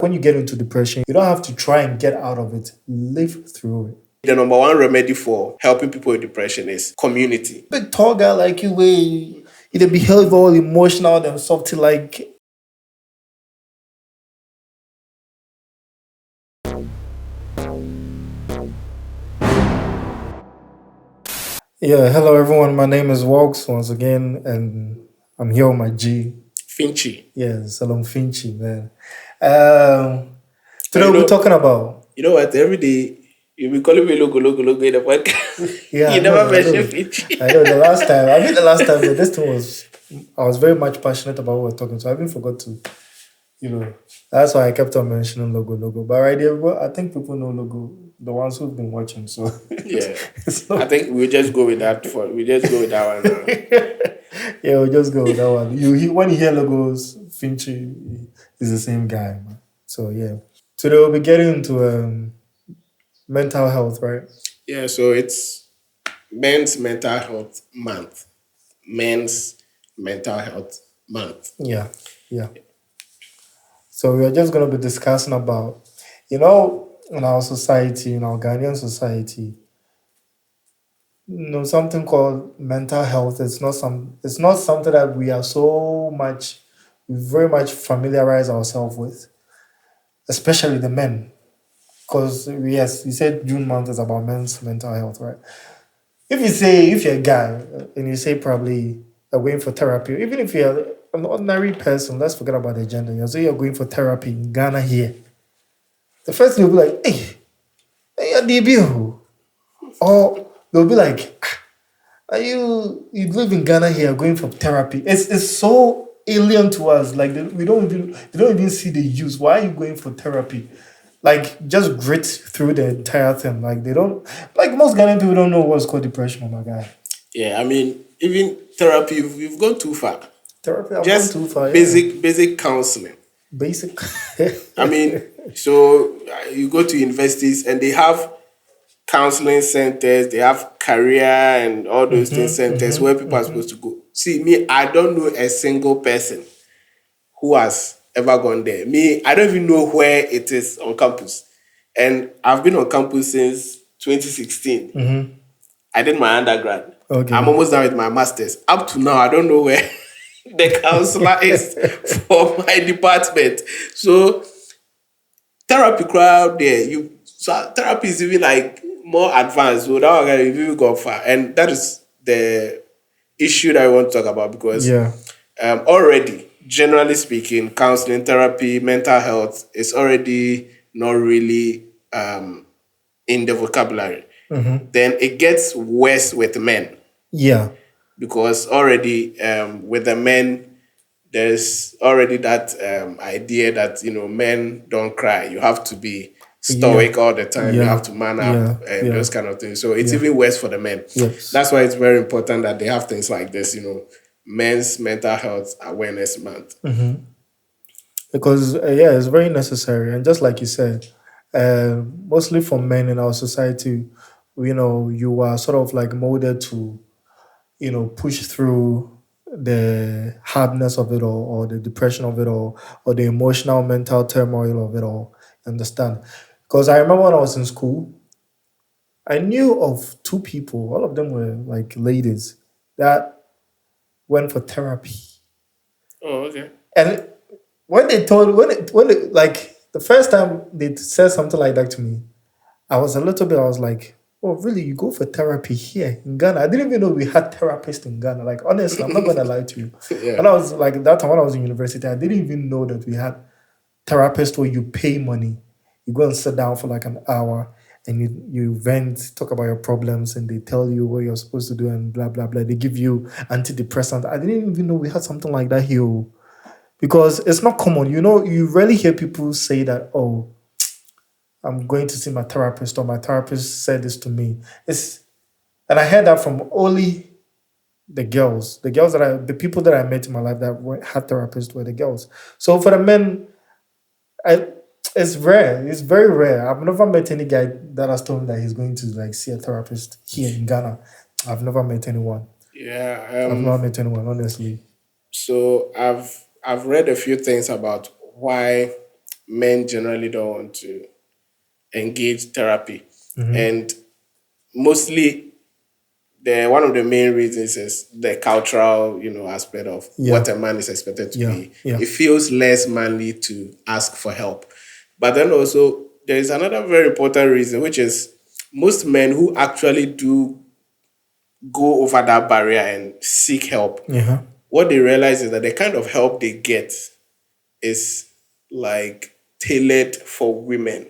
When you get into depression, you don't have to try and get out of it. Live through it. The number one remedy for helping people with depression is community. Big tall guy like you, where you behave all emotional and something like. Yeah, hello everyone. My name is Walks once again, and I'm here with my G. Finchy. Yeah, Salom Finchy, man. Today You we're know, talking about. you know what? Every day you be calling me logo in the podcast. Yeah, You never mention Finchy. I know the last time. I mean, the last time, but this thing was. I was very much passionate about what we're talking, so I even forgot to. That's why I kept on mentioning logo. But right there, I think people know logo, the ones who've been watching. So Yeah. it's I not- think we just go with that one now. yeah, we'll just go with that one. When you hear logos, Finchy is the same guy, man. So yeah. Today we'll be getting into mental health, right? Yeah, so it's Men's Mental Health Month. Men's Mental Health Month. Yeah. So we are just going to be discussing about, in our society, in our Ghanaian society, something called mental health. It's not something that we are very much familiarize ourselves with, especially the men. Because yes, you said June month is about men's mental health, right? If you're a guy and you say probably you're going for therapy, even if you're an ordinary person, let's forget about the gender. You say you're going for therapy in Ghana here. The first thing will be like, hey, DB. Or they'll be like, are you live in Ghana here going for therapy? It's so alien to us. Like they don't even see the use. Why are you going for therapy? Like just grit through the entire thing. Like they don't like most Ghanaian people don't know what's called depression, oh my guy. Yeah, I mean, even therapy, you've gone too far. Therapy, I've gone Just too far. basic counseling. Basic. I mean, so you go to universities and they have counseling centers, they have career and all those things centers where people are supposed to go. See, me, I don't know a single person who has ever gone there. Me, I don't even know where it is on campus. And I've been on campus since 2016. I did my undergrad. Okay. I'm almost done with my master's. Up to now, I don't know where the counselor is for my department. So therapy crowd there, therapy is even like more advanced. So that one you've even gone far. And that is the issue that I want to talk about because Yeah. already, generally speaking, counseling, therapy, mental health is already not really in the vocabulary. Then it gets worse with men Yeah. because already with the men, there's already that idea that men don't cry. You have to be stoic all the time. You Yeah. have to man up and Yeah. those kind of things. So it's even worse for the men. Yes. That's why it's very important that they have things like this. Men's Mental Health Awareness Month. Because it's very necessary, and just like you said, mostly for men in our society, you are sort of like molded to push through the hardness of it all, or the depression of it all, or the emotional mental turmoil of it all. Understand? Because I remember when I was in school, I knew of two people, all of them were like ladies, that went for therapy. Oh, okay. And when like the first time they said something like that to me, I was like, oh really, you go for therapy here in Ghana? I didn't even know we had therapists in Ghana. Like honestly, I'm not gonna lie to you. Yeah. When I was like that time when I was in university, I didn't even know that we had therapists where you pay money. You go and sit down for like an hour and you vent, talk about your problems, and they tell you what you're supposed to do and blah blah blah. They give you antidepressant. I didn't even know we had something like that here. Because it's not common. You rarely hear people say that, oh, I'm going to see my therapist, or my therapist said this to me. And I heard that from only the girls. The people that I met in my life that had therapists were the girls. So for the men, it's rare. It's very rare. I've never met any guy that has told me that he's going to like see a therapist here in Ghana. I've never met anyone. Yeah. I've never met anyone, honestly. So I've read a few things about why men generally don't want to engage therapy. And mostly the one of the main reasons is the cultural, aspect of Yeah. what a man is expected to Yeah. be. Yeah. It feels less manly to ask for help. But then also there is another very important reason, which is most men who actually do go over that barrier and seek help, Yeah. what they realize is that the kind of help they get is like tailored for women.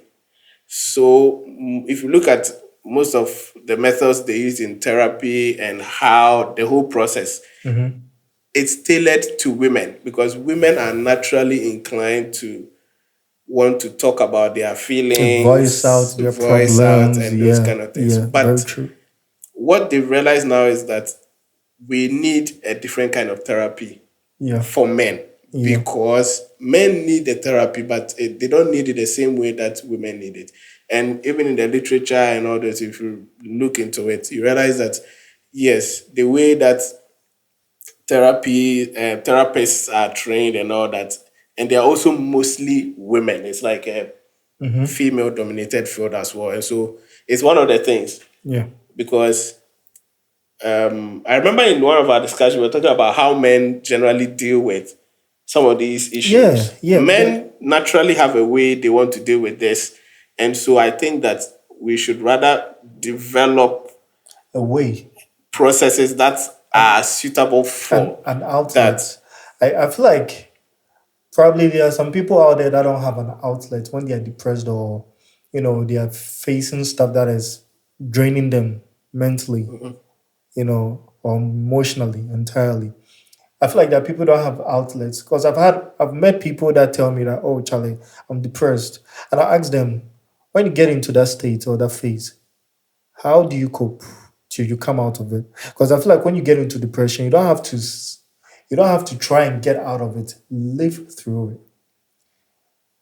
So if you look at most of the methods they use in therapy and how the whole process, it's tailored to women because women are naturally inclined to want to talk about their Voice out feelings, their voice out, problems. and those Yeah. kind of things. Yeah. Very But true. what they realize now is that we need a different kind of therapy Yeah. for men Yeah. because men need the therapy, but they don't need it the same way that women need it. And even in the literature and all that, if you look into it, you realize that yes, the way that therapists are trained and all that, and they are also mostly women. It's like a female-dominated field as well, and so it's one of the things Yeah. because I remember in one of our discussions we were talking about how men generally deal with some of these Yeah. issues. Yeah. Men naturally have a way they want to deal with this, and so I think that we should rather develop A way. processes that are suitable for An that. outlet. I feel like probably there are some people out there that don't have an outlet when they are depressed or they are facing stuff that is draining them mentally, or emotionally entirely. I feel like that people don't have outlets because I've met people that tell me that, oh Charlie, I'm depressed. And I ask them, when you get into that state or that phase, how do you cope till you come out of it? Because I feel like when you get into depression, you don't have to try and get out of it. Live through it.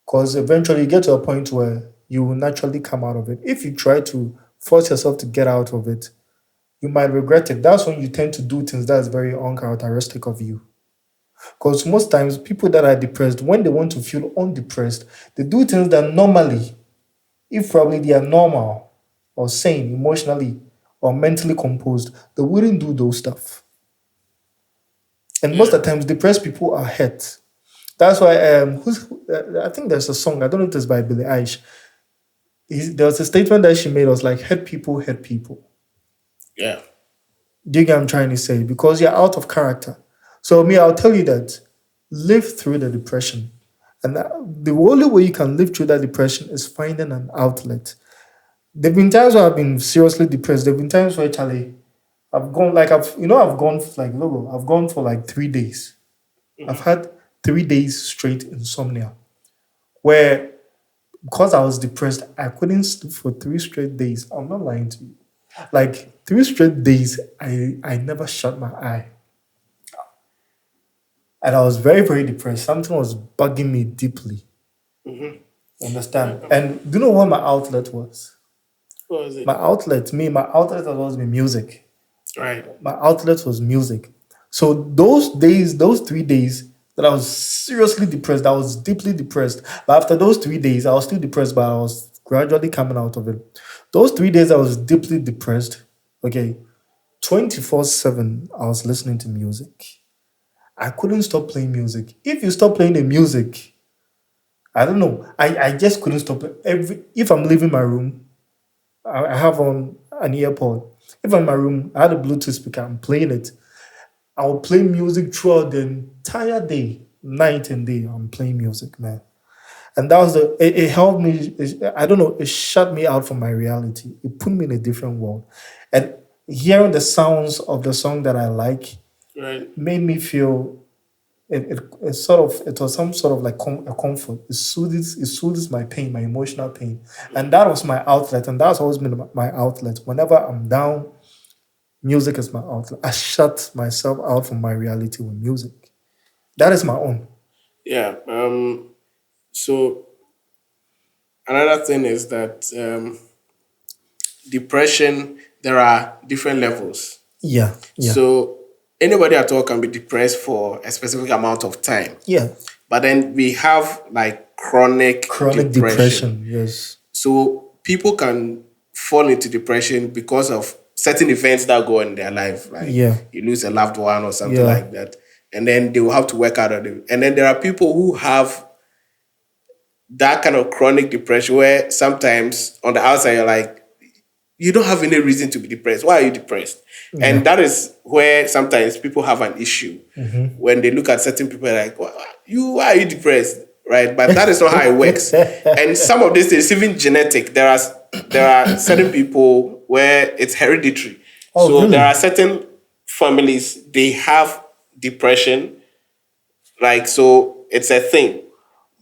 Because eventually you get to a point where you will naturally come out of it. If you try to force yourself to get out of it, you might regret it. That's when you tend to do things that is very uncharacteristic of you. Because most times people that are depressed, when they want to feel undepressed, they do things that normally, if probably they are normal or sane emotionally or mentally composed, they wouldn't do those stuff. And most of the times, depressed people are hurt. That's why I think there's a song, I don't know if it's by Billie Eilish. There was a statement that she made, was like, hurt people hurt people. Yeah. Do you get what I'm trying to say? Because you're out of character. So me, I'll tell you that live through the depression. And the only way you can live through that depression is finding an outlet. There've been times where I've been seriously depressed. There've been times where Charlie, I've gone like I've gone for, like Logo. I've gone for like 3 days. I've had 3 days straight insomnia, where because I was depressed, I couldn't sleep for 3 straight days. I'm not lying to you. Like 3 straight days, I never shut my eye. And I was very, very depressed. Something was bugging me deeply. Understand? And do you know what my outlet was? What was it? My outlet has always been music. Right. My outlet was music. So those days, those 3 days that I was seriously depressed, I was deeply depressed. But after those 3 days, I was still depressed, but I was gradually coming out of it. Those 3 days I was deeply depressed. Okay. 24/7, I was listening to music. I couldn't stop playing music. If you stop playing the music, I don't know. I just couldn't stop it. If I'm leaving my room, I have on an earpod. If I'm in my room, I had a Bluetooth speaker, I'm playing it. I will play music throughout the entire day, night and day. I'm playing music, man. And that was it helped me. I don't know, it shut me out from my reality. It put me in a different world. And hearing the sounds of the song that I like Right. made me feel it was some sort of like a comfort. It soothes my pain, my emotional pain. And that was my outlet. And that's always been my outlet. Whenever I'm down, music is my outlet. I shut myself out from my reality with music. That is my own. Yeah. So another thing is that depression, there are different levels. Yeah. Yeah. So anybody at all can be depressed for a specific amount of time. Yeah. But then we have like chronic Chronic depression. depression. Yes. So people can fall into depression because of certain events that go on in their life, like Yeah. you lose a loved one or something Yeah. like that, and then they will have to work out of it. And then there are people who have that kind of chronic depression where sometimes on the outside you're like, you don't have any reason to be depressed. Why are you depressed? And that is where sometimes people have an issue when they look at certain people like, why are you depressed? Right? But that is not how it works. And some of this is even genetic. There are certain people where it's hereditary. Oh, so really? there are certain families, they have depression. Like, so it's a thing.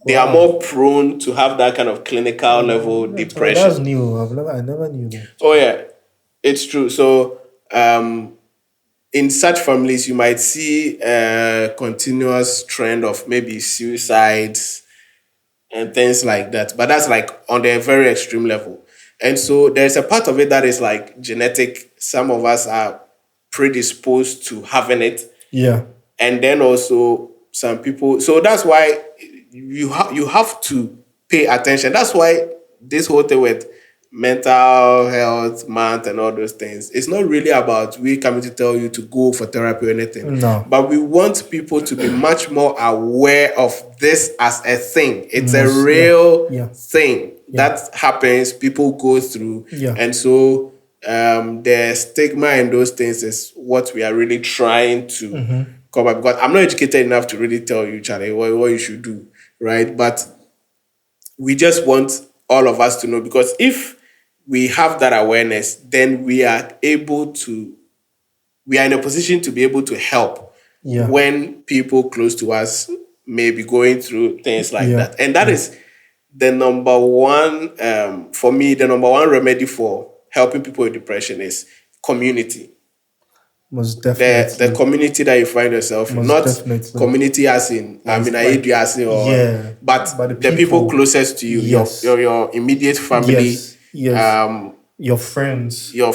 They are more prone to have that kind of clinical level depression. That's new. I never knew that. Oh yeah, it's true. So in such families, you might see a continuous trend of maybe suicides and things like that. But that's like on the very extreme level. And so there's a part of it that is like genetic. Some of us are predisposed to having it. Yeah. And then also some people. So that's why you have to pay attention. That's why this whole thing with mental health month and all those things, it's not really about we coming to tell you to go for therapy or anything. No. But we want people to be much more aware of this as a thing. It's a real thing that happens, people go through. Yeah. And so the stigma and those things is what we are really trying to cover. Because I'm not educated enough to really tell you, Charlie, what you should do, right? But we just want all of us to know, because if we have that awareness, then we are in a position to be able to help when people close to us may be going through things like that. And that is the number one, for me, the number one remedy for helping people with depression is community. Most definitely. The community that you find yourself in, not community as in, but the people closest to you, your immediate family, your friends. You are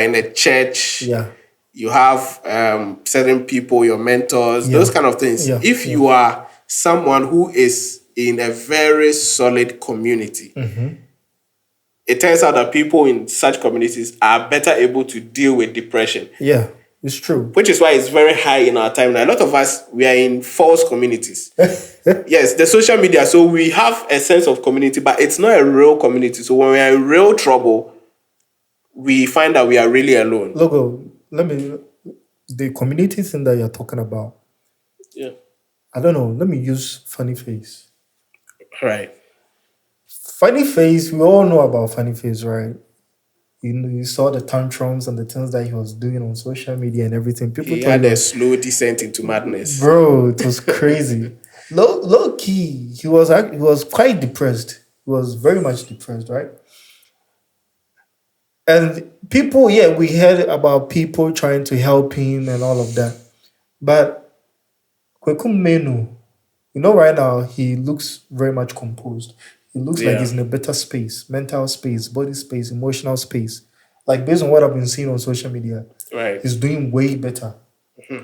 in a church. You have certain people, your mentors, those kind of things. If you are someone who is in a very solid community, it turns out that people in such communities are better able to deal with depression. Yeah, it's true. Which is why it's very high in our time now. A lot of us, we are in false communities. Yes, the social media. So we have a sense of community, but it's not a real community. So when we are in real trouble, we find that we are really alone. Logo, the community thing that you're talking about. Yeah. I don't know. Let me use Funny Face. Right. Funny Face, we all know about Funny Face, right? You saw the tantrums and the things that he was doing on social media and everything. He had a slow descent into madness. Bro, it was crazy. Low key, he was quite depressed. He was very much depressed, right? And people, we heard about people trying to help him and all of that. But Kweku Menu, right now, he looks very much composed. It looks like he's in a better space, mental space, body space, emotional space. Like based on what I've been seeing on social media, right? He's doing way better,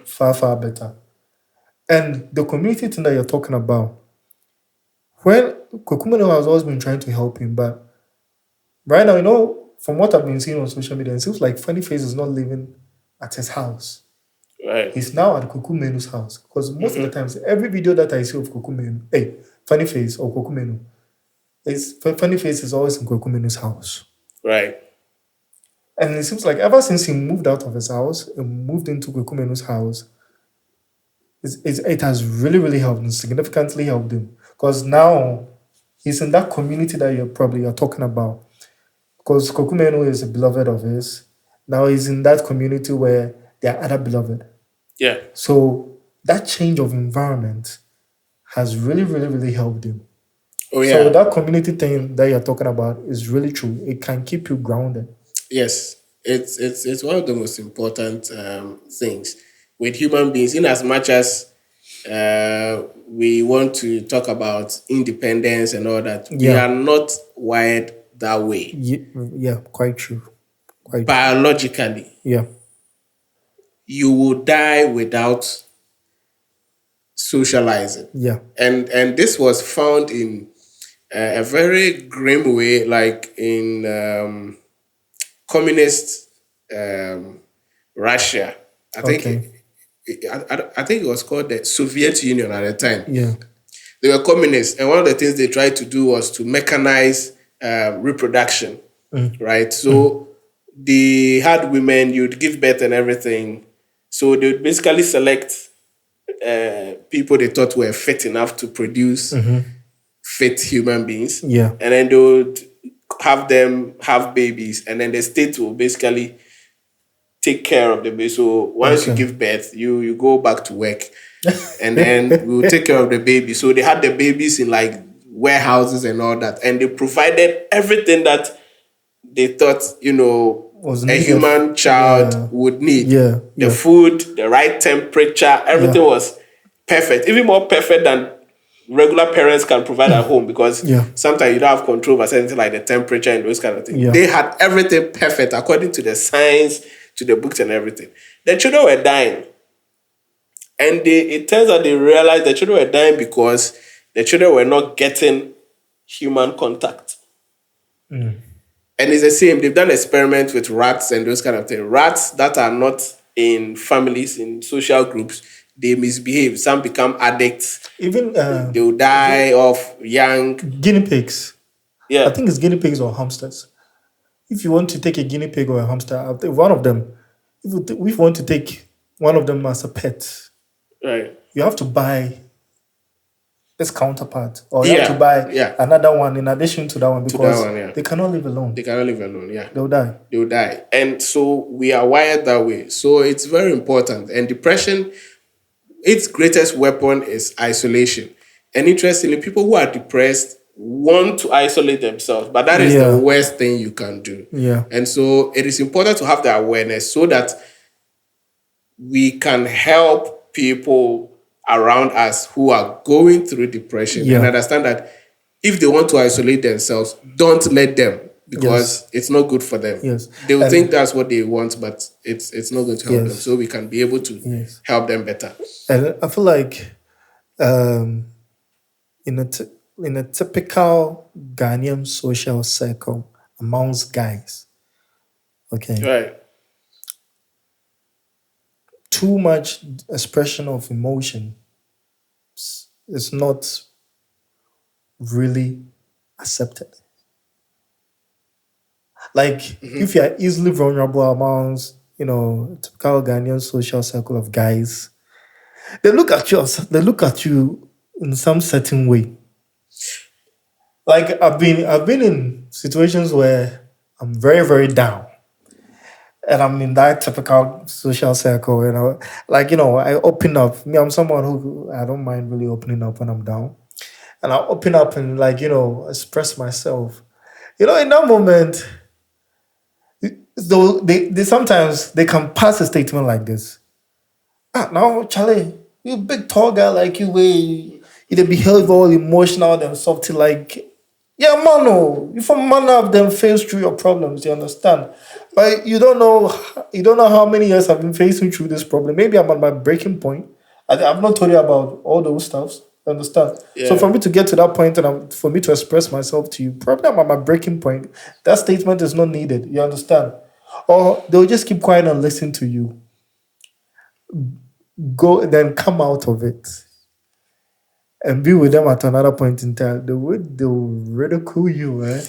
far, far better. And the community thing that you're talking about, when Kweku Menu has always been trying to help him, but right now, from what I've been seeing on social media, it seems like Funny Face is not living at his house. Right. He's now at Kweku Menu's house. Because most of the times, every video that I see of Kweku Menu, Funny Face or Kweku Menu, Funny Face is always in Kweku Menu's house. Right. And it seems like ever since he moved out of his house and moved into Kweku Menu's house, it has really, really helped him, significantly helped him. Because now he's in that community that you're talking about. Because Kweku Menu is a beloved of his. Now he's in that community where there are other beloved. Yeah. So that change of environment has really, really, really helped him. Oh, yeah. So that community thing that you're talking about is really true. It can keep you grounded. Yes. It's one of the most important things with human beings, in as much as we want to talk about independence and all that. We are not wired that way. Yeah, quite true. Biologically. Yeah. You will die without socializing. Yeah. And this was found in a very grim way, like in communist Russia. I think Okay. I think it was called the Soviet Union at the time. Yeah. They were communists, and one of the things they tried to do was to mechanize reproduction, right? So they had women, you'd give birth and everything. So they would basically select people they thought were fit enough to produce fit human beings. Yeah. And then they would have them have babies, and then the state will basically take care of the baby. So once you Okay. give birth, you go back to work, and then we will take care of the baby. So they had the babies in like warehouses and all that, and they provided everything that they thought Was a needed. human child Yeah. would need. Yeah, The yeah. food, the right temperature, everything Yeah. was perfect, even more perfect than regular parents can provide at home, because Yeah. sometimes you don't have control over something like the temperature and those kind of things. Yeah. They had everything perfect according to the science, to the books and everything. The children were dying. And it turns out they realized the children were dying because the children were not getting human contact. And it's the same. They've done experiments with rats and those kind of things. Rats that are not in families, in social groups, they misbehave. Some become addicts. Even They will die of young. guinea pigs. Yeah. I think it's guinea pigs or hamsters. If you want to take a guinea pig or a hamster, I think one of them, if you want to take one of them as a pet, Right. you have to buy its counterpart, or you have Yeah, to buy yeah. another one in addition to that one, because one, yeah. they cannot live alone. They cannot live alone. Yeah. They'll die. They will die. And so we are wired that way. So it's very important. And depression, its greatest weapon is isolation. And interestingly, people who are depressed want to isolate themselves, but that is Yeah. the worst thing you can do. Yeah. And so it is important to have the awareness so that we can help people around us who are going through depression, Yeah. and understand that if they want to isolate themselves, don't let them, because it's not good for them. Yes. They will And- think that's what they want, but it's not going to help Yes. them. So we can be able to Yes. help them better. And I feel like in a typical Ghanaian social circle amongst guys, okay, Right. too much expression of emotion is not really accepted. Like if you are easily vulnerable amongst, typical Ghanaian social circle of guys, they look at you. They look at you in some certain way. Like I've been in situations where I'm very, very down, and I'm in that typical social circle. I open up. Me, I'm someone who I don't mind really opening up when I'm down, and I open up and express myself. In that moment, though they sometimes they can pass a statement like this. Now, Charlie, you big tall guy like you, they behave all emotional and softy like, yeah, man, no, you from man up them face through your problems, you understand? But you don't know how many years I've been facing through this problem. Maybe I'm at my breaking point. I've not told you about all those stuffs. You understand? Yeah. So for me to get to that point and for me to express myself to you, probably I'm at my breaking point. That statement is not needed. You understand? Or they'll just keep quiet and listen to you. Go then come out of it and be with them at another point in time. They'll ridicule you, eh?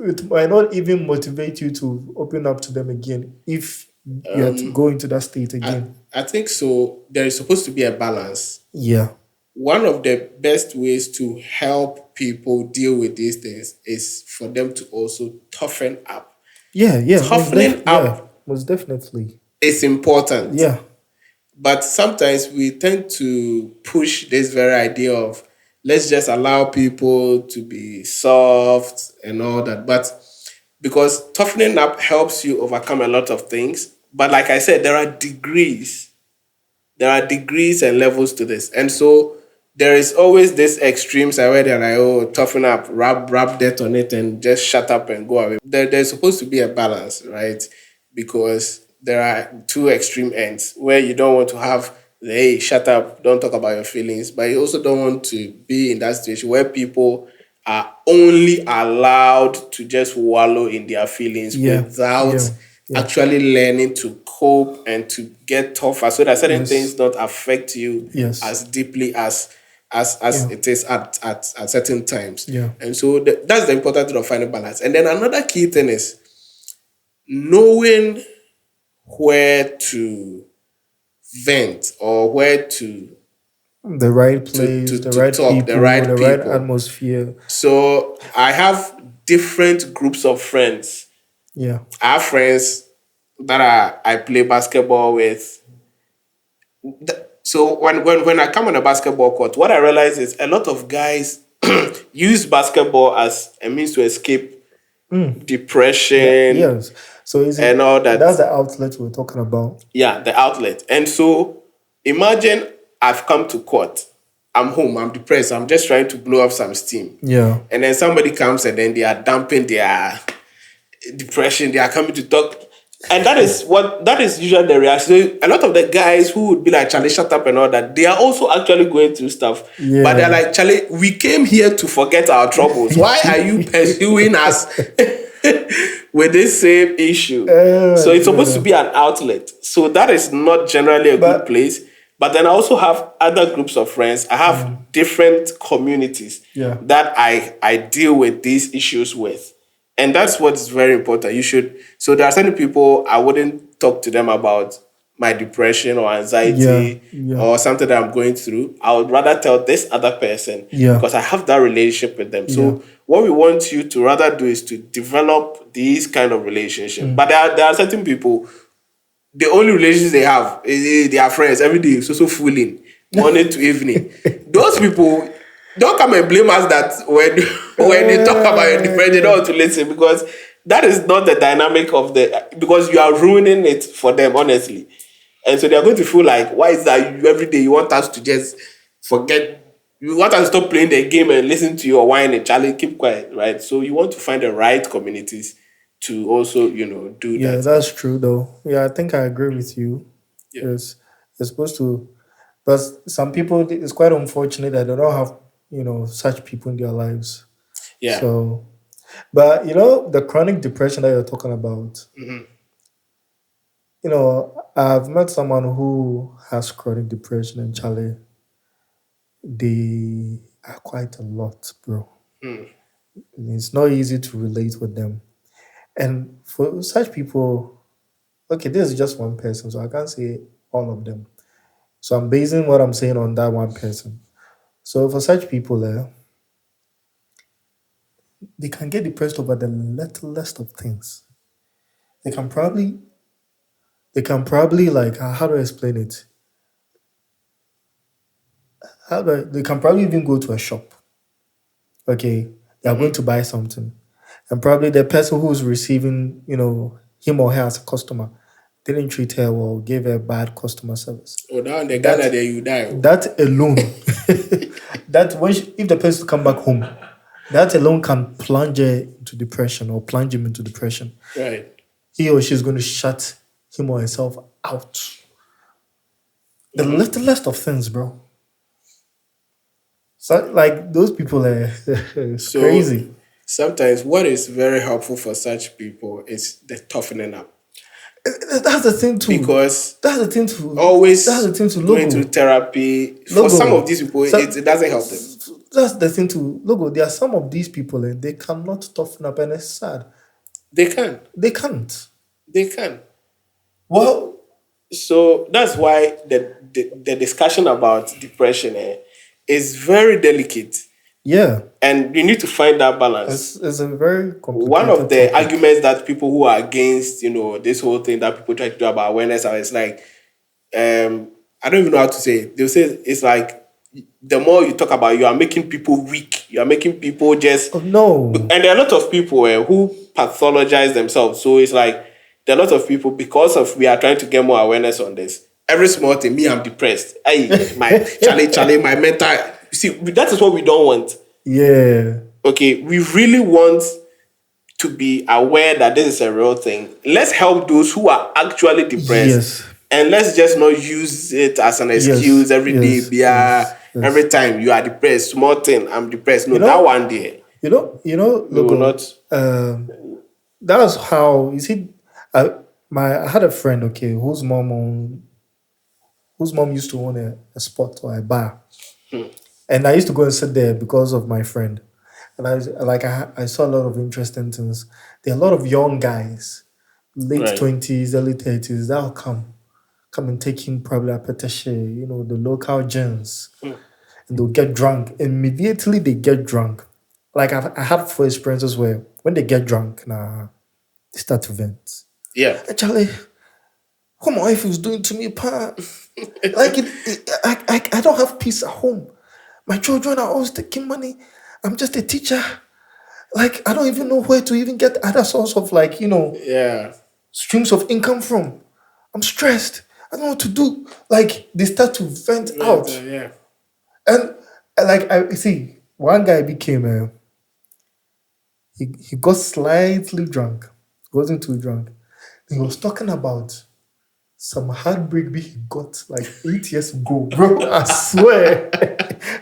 It might not even motivate you to open up to them again if you have to go into that state again. I think so. There is supposed to be a balance. Yeah. One of the best ways to help people deal with these things is for them to also toughen up. Yeah. Toughening up most definitely. It's important. Yeah. But sometimes we tend to push this very idea of let's just allow people to be soft and all that. But because toughening up helps you overcome a lot of things. But like I said, there are degrees. There are degrees and levels to this. And so there is always this extreme side where they're like, toughen up, rub dirt on it and just shut up and go away. There's supposed to be a balance, right? Because there are two extreme ends where you don't want to have hey, shut up, don't talk about your feelings. But you also don't want to be in that situation where people are only allowed to just wallow in their feelings Yeah. without Yeah. Yeah. actually learning to cope and to get tougher so that certain things Yes. don't affect you Yes. as deeply as Yeah. it is at certain times. Yeah. And so that's the important thing of finding balance. And then another key thing is knowing where to vent or where The right place, the to right talk, the people, right the right people. atmosphere. So I have different groups of friends. Yeah. I have friends that I play basketball with. So when I come on a basketball court, what I realize is a lot of guys use basketball as a means to escape depression Yes. So is it and all that. that's the outlet we're talking about? Yeah, the outlet. And so imagine I've come to court. I'm home, I'm depressed, I'm just trying to blow up some steam. Yeah. And then somebody comes and then they are dumping their depression, they are coming to talk. And that is usually the reaction. So a lot of the guys who would be like, Charlie, shut up and all that, they are also actually going through stuff. Yeah. But they're like, Charlie, we came here to forget our troubles. Why are you pursuing us with this same issue? So it's supposed to be an outlet. So that is not generally a good place. But then I also have other groups of friends. I have different communities that I deal with these issues with. And that's what's very important. You should. So there are certain people I wouldn't talk to them about my depression or anxiety or something that I'm going through. I would rather tell this other person because I have that relationship with them. So what we want you to rather do is to develop these kind of relationships. But there are certain people, the only relationships they have is they are friends every day, so fooling, morning to evening. Those people, don't come and blame us that when they talk about your depression, they don't want to listen, because that is not the dynamic of because you are ruining it for them, honestly. And so they are going to feel like, why is that you every day you want us to just forget, you want us to stop playing the game and listen to your whine and Charlie, keep quiet, right? So you want to find the right communities to also, do that. Yeah, that's true though. Yeah, I think I agree with you. Yeah. Yes. You're supposed to, but some people, it's quite unfortunate that they don't have, such people in their lives. Yeah. So, but the chronic depression that you're talking about, I've met someone who has chronic depression, and Charlie, they are quite a lot, bro. It's not easy to relate with them. And for such people, okay, this is just one person, so I can't say all of them. So I'm basing what I'm saying on that one person. So for such people, they can get depressed over the littlest of things. They can probably, like, how do I explain it? They can probably even go to a shop. Okay, they are going to buy something, and probably the person who's receiving, him or her as a customer, didn't treat her well, gave her bad customer service. Oh, now the Ghana there you die. That alone, if the person come back home, that alone can plunge her into depression or plunge him into depression. Right. He or she is going to shut him or herself out. The littlest of things, bro. So, like, those people are it's crazy. Sometimes what is very helpful for such people is the toughening up. That's the thing too. Because that's the thing to going through therapy. For some of these people, it doesn't help them. That's the thing to logo. There are some of these people and they cannot toughen up, and it's sad. They can. They can't. They can. Well, so that's why the discussion about depression is very delicate. Yeah. And you need to find that balance. It's a very complicated one of the topic. arguments that people who are against, this whole thing that people try to do about awareness, is like, I don't even know how to say it. They'll say it's like, the more you talk about it, you are making people weak. You are making people just... no. And there are a lot of people who pathologize themselves. So it's like, there are a lot of people, because of we are trying to get more awareness on this. Every small thing, me, I'm depressed. Hey, my Charlie, my mental... See, that is what we don't want. Yeah. Okay, we really want to be aware that this is a real thing. Let's help those who are actually depressed. Yes. And let's just not use it as an excuse Yes, every day. yes, yes, yes. Every time you are depressed, small thing, I'm depressed. No, You that know, one day we will logo. not. That's how you see. I had a friend, okay, whose mom used to own a spot or a bar, and I used to go and sit there because of my friend. And I saw a lot of interesting things. There are a lot of young guys, late Right. 20s, early 30s, that'll come and take in probably a petache, the local gins, and they'll get drunk. Immediately they get drunk. Like I had four experiences where when they get drunk, nah, they start to vent. Yeah. Actually, what my wife is doing to me, pa. Like I don't have peace at home. My children are always taking money. I'm just a teacher. Like I don't even know where to even get other source of Yeah. streams of income from. I'm stressed. I don't know what to do. Like they start to vent Yeah. out. Yeah. And like I see, one guy became he got slightly drunk. He wasn't too drunk. He was talking about some heartbreak he got like 8 years ago, bro. I swear.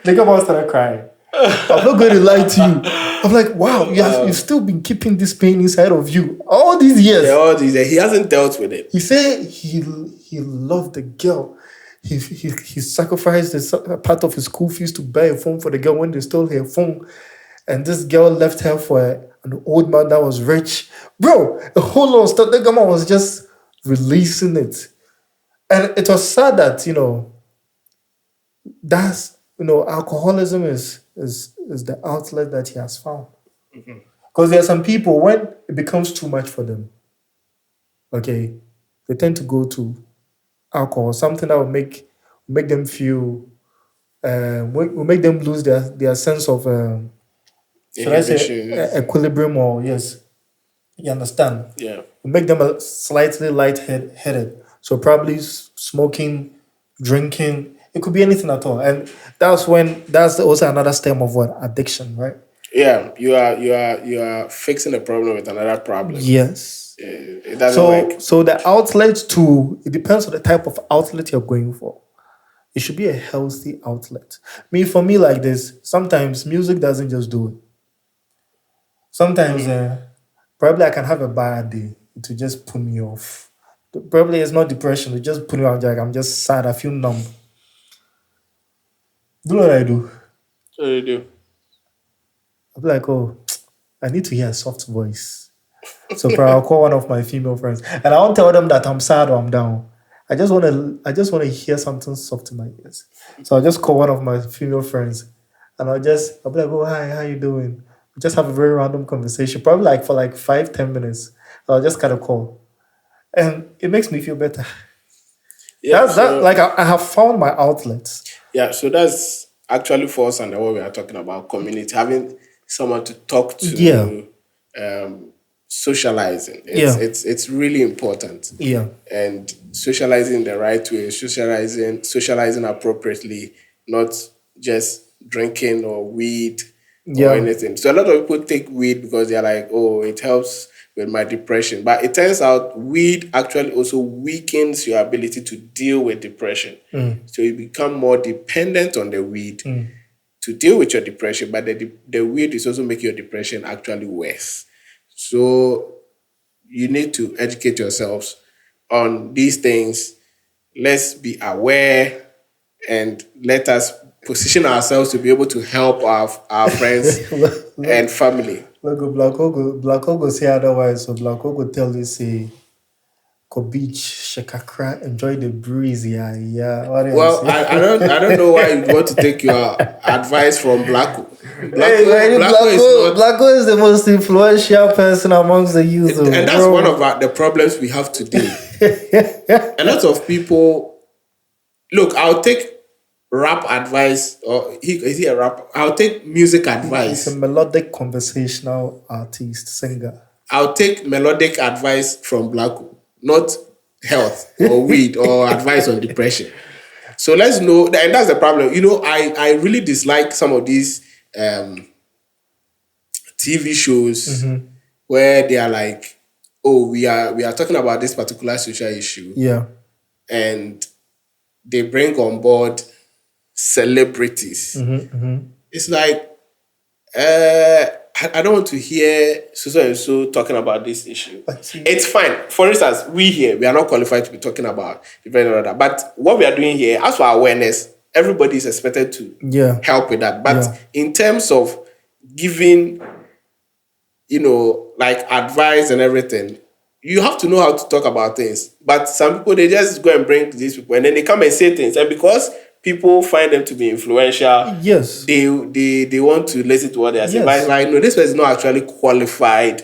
The guy started crying. I'm not going to lie to you. I'm like, wow, you've still been keeping this pain inside of you all these years. Yeah, all these. He hasn't dealt with it. He said he loved the girl. He sacrificed a part of his school fees to buy a phone for the girl when they stole her phone. And this girl left her for an old man that was rich. Bro, a whole lot of stuff. The girl was just releasing it. And it was sad that, alcoholism is the outlet that he has found. Because there are some people, when it becomes too much for them, okay, they tend to go to alcohol, something that will make them feel, will make them lose their sense of, should I say, Inhibition. equilibrium, or yes, you understand? Yeah. Will make them a slightly light-headed. So probably smoking, drinking, it could be anything at all. And that's also another stem of what? Addiction, right? Yeah. You are fixing a problem with another problem. Yes. It doesn't So work. so the outlet too, it depends on the type of outlet you're going for. It should be a healthy outlet. For me, like this, sometimes music doesn't just do it. Sometimes probably I can have a bad day to just put me off. Probably it's not depression, it just put me off, like I'm just sad, I feel numb. Do you know what I do? So you do. I'll be like, oh, I need to hear a soft voice. So probably I'll call one of my female friends. And I won't tell them that I'm sad or I'm down. I just wanna hear something soft in my ears. So I'll just call one of my female friends and I'll be like, oh hi, how you doing? We just have a very random conversation, probably like for like 5-10 minutes. I'll just kind of call. And it makes me feel better. Yeah. That's that like I have found my outlets. Yeah, so that's actually falls under what we are talking about, community, having someone to talk Yeah. to, socializing. Yeah. It's really important. Yeah. And socializing the right way, socializing appropriately, not just drinking or weed Yeah. or anything. So a lot of people take weed because they're like, oh, it helps with my depression. But it turns out weed actually also weakens your ability to deal with depression. So you become more dependent on the weed to deal with your depression, but the weed is also making your depression actually worse. So you need to educate yourselves on these things. Let's be aware and let us position ourselves to be able to help our friends and family. Look, Black Ogo say otherwise. So Black Ogo tell you say, go beach, Shekakra, enjoy the breeze. Yeah, yeah. What do you Well, say? I don't know why you want to take your advice from Blacko. Hey, Blacko is not, Blacko is the most influential person amongst the youth. and that's one of the problems we have today. A lot of people, look, I'll take rap advice, or is he a rapper? I'll take music He's advice. a melodic conversational artist, singer. I'll take melodic advice from Blacko, not health or weed or advice on depression. So let's know, and that's the problem. I really dislike some of these TV shows where they are like, oh, we are talking about this particular social issue, Yeah. and they bring on board celebrities. It's like, I don't want to hear so and so talking about this issue. It's fine. For instance, we are not qualified to be talking about the but what we are doing here, as for awareness, everybody is expected to help with that. But in terms of giving, like advice and everything, you have to know how to talk about things. But some people, they just go and bring these people and then they come and say things. And because people find them to be influential, they want to listen to what they are saying. But like, no, this person is not actually qualified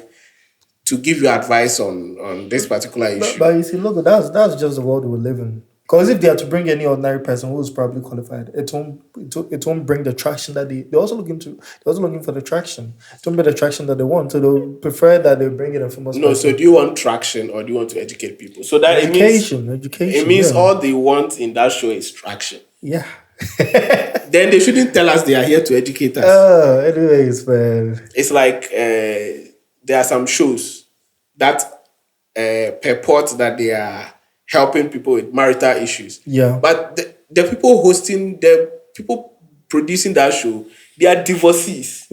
to give you advice on this particular issue. But you see, look, that's just the world we live in. Because if they are to bring any ordinary person who's probably qualified, it won't bring the traction that they're also looking for the traction. It won't be the traction that they want. So they'll prefer that they bring in a famous person. So do you want traction or do you want to educate people? So that education. It means all they want in that show is traction. Yeah. Then they shouldn't tell us they are here to educate us. Anyways, man. It's like there are some shows that purport that they are helping people with marital issues. Yeah. But the people hosting, the people producing that show, they are divorcees.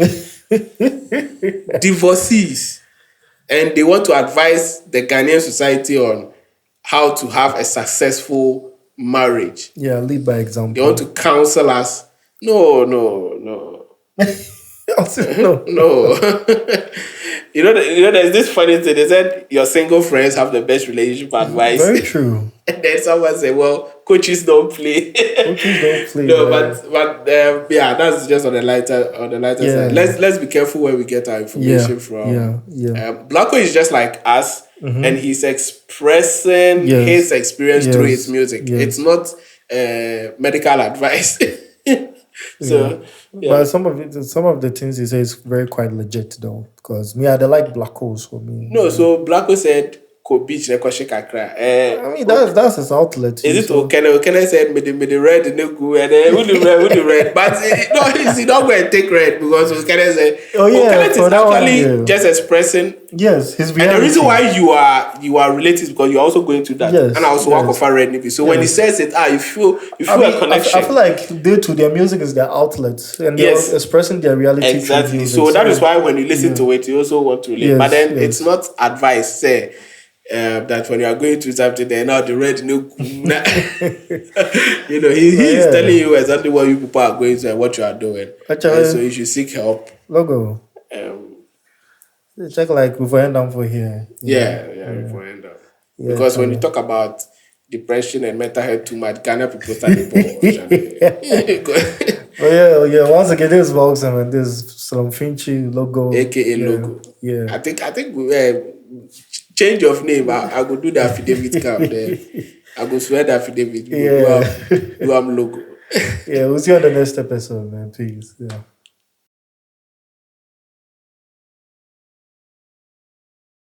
Divorcees. And they want to advise the Ghanaian society on how to have a successful marriage. Yeah, lead by example. They want to counsel us. No. No. There's this funny thing. They said your single friends have the best relationship advice. Very true. And then someone said, "Well, coaches don't play." Coaches don't play. No, but that's just on the lighter side. Let's be careful where we get our information from. Blacko is just like us, and he's expressing his experience through his music. It's not medical advice. But some of the things he says is very quite legit though, because I like Black Holes for me. No, so Blacko said Ko Beach Nekoshi Kakra. I mean that's his outlet. Is it okay? Can said me the red no go and then who the red? But he's not going to take red because Okene said Okene is actually just expressing his reality. And the reason why you are related is because you're also going through that. And I also work of a red navy. So when he says it, you feel a connection. I feel like their music is their outlet and they're expressing their reality. Exactly. So that is why when you listen to it, you also want to relate. But then it's not advice, say. That when you are going through something, then now the red no, he's telling you exactly what you people are going through and what you are doing. So you should seek help. Logo. Check like we end up for here. We end up. Because when you talk about depression and mental health too much, Ghana people start Once again, this is Volkswagen and this is Slumfinchi Logo, aka Logo. Yeah. I think we change of name. I go do the affidavit camp there. I go swear the affidavit. Do Logo. We'll see you on the next episode, man. Peace. Yeah.